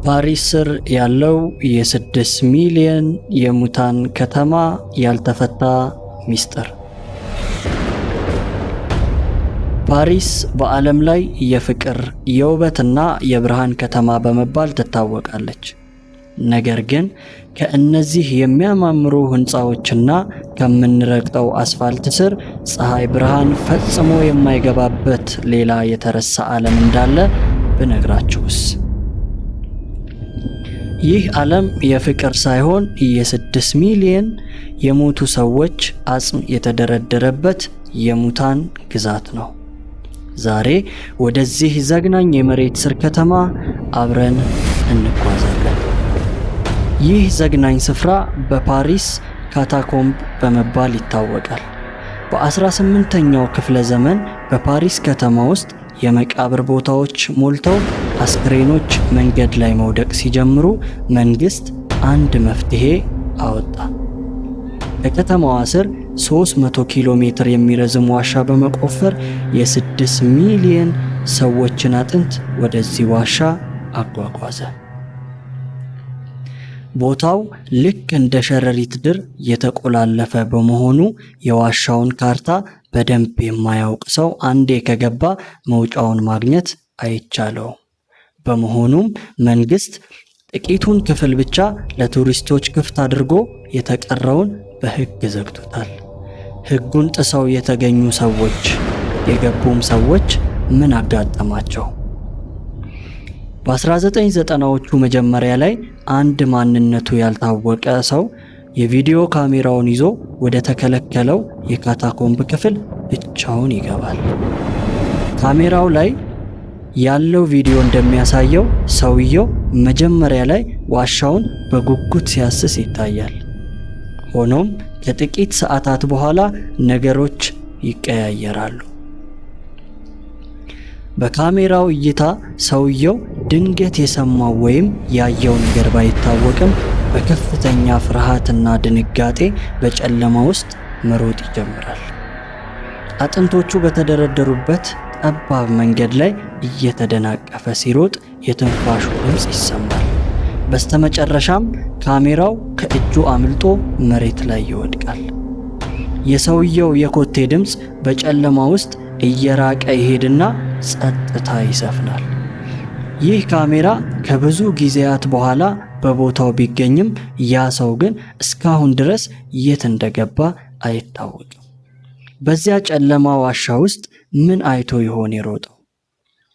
ፓሪስ ስር ያለው የ6 ሚሊዮን የሙታን ከተማ ያልተፈታ ሚስጥር። ፓሪስ በዓለም ላይ የፍቅር የውበትና የብርሃን ከተማ በመባል ትታወቃለች። ነገር ግን ከእነዚህ የሚያማምሩ ህንፃዎችና ከምንረግጠው አስፋልት ስር ፀሐይ ብርሃን ፈጽሞ የማይገባበት ሌላ የተረሳ ዓለም እንዳለ ብነግራችሁስ? ይህ ዓለም የፍቅር ሳይሆን የ6 ሚሊዮን የሞቱ ሰዎች አጽም የተደረደረበት የሙታን ግዛት ነው። ዛሬ ወደዚህ ዘግናኝ የመሬት ስር ከተማ አብረን እንጓዛለን። ይህ ዘግናኝ ስፍራ በፓሪስ ካታኮምብ በመባል ይታወቃል። በ18ኛው ክፍለ ዘመን በፓሪስ ከተማ ውስጥ የመቃብር ቦታዎች ሞልተው አስክሬኖች መንገድ ላይ መውደቅ ሲጀምሩ መንግስት አንድ መፍትሄ አወጣ። በከተማዋ ስር 300 ኪሎ ሜትር የሚረዝም ዋሻ በመቆፈር የ6 ሚሊዮን ሰዎችን አጥንት ወደዚህ ዋሻ አጓጓዘ። ቦታው ልክ እንደ ሸረሪት ድር የተቆላለፈ በመሆኑ የዋሻውን ካርታ በደንብ የማያውቅ ሰው አንዴ ከገባ መውጫውን ማግኘት አይቻለው። በመሆኑም መንግስት ጥቂቱን ክፍል ብቻ ለቱሪስቶች ክፍት አድርጎ የተቀረውን በሕግ ዘግቶታል። ሕጉን ጥሰው የተገኙ ሰዎች የገቡም ሰዎች ምን አጋጠማቸው? በ1990ዎቹ መጀመሪያ ላይ አንድ ማንነቱ ያልታወቀ ሰው የቪዲዮ ካሜራውን ይዞ ወደ ተከለከለው የካታኮምብ ክፍል ብቻውን ይገባል። ካሜራው ላይ ያለው ቪዲዮ እንደሚያሳየው ሰውየው መጀመሪያ ላይ ዋሻውን በጉጉት ሲያስስ ይታያል። ሆኖም ከጥቂት ሰዓታት በኋላ ነገሮች ይቀያየራሉ። በካሜራው እይታ ሰውየው ድንገት የሰማው ወይም ያየው ነገር ባይታወቅም በከፍተኛ ፍርሃትና ድንጋጤ በጨለማ ውስጥ መሮጥ ይጀምራል። አጥንቶቹ በተደረደሩበት ጠባብ መንገድ ላይ እየተደናቀፈ ሲሮጥ የትንፋሹ ድምፅ ይሰማል። በስተመጨረሻም ካሜራው ከእጁ አምልጦ መሬት ላይ ይወድቃል። የሰውየው የኮቴ ድምፅ በጨለማ ውስጥ እየራቀ ይሄድና ጸጥታ ይሰፍናል። ይህ ካሜራ ከብዙ ጊዜያት በኋላ በቦታው ቢገኝም ያ ሰው ግን እስካሁን ድረስ የት እንደገባ አይታወቅም። በዚያ ጨለማ ዋሻ ውስጥ ምን አይቶ ይሆን የሮጠው?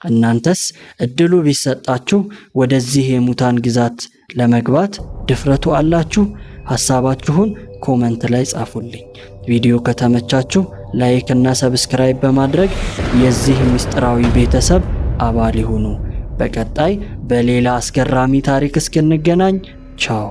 እናንተስ እድሉ ቢሰጣችሁ ወደዚህ የሙታን ግዛት ለመግባት ድፍረቱ አላችሁ? ሐሳባችሁን ኮመንት ላይ ጻፉልኝ። ቪዲዮ ከተመቻችሁ ላይክ እና ሰብስክራይብ በማድረግ የዚህ ምስጢራዊ ቤተሰብ አባል ይሁኑ። በቀጣይ በሌላ አስገራሚ ታሪክ እስክንገናኝ ቻው።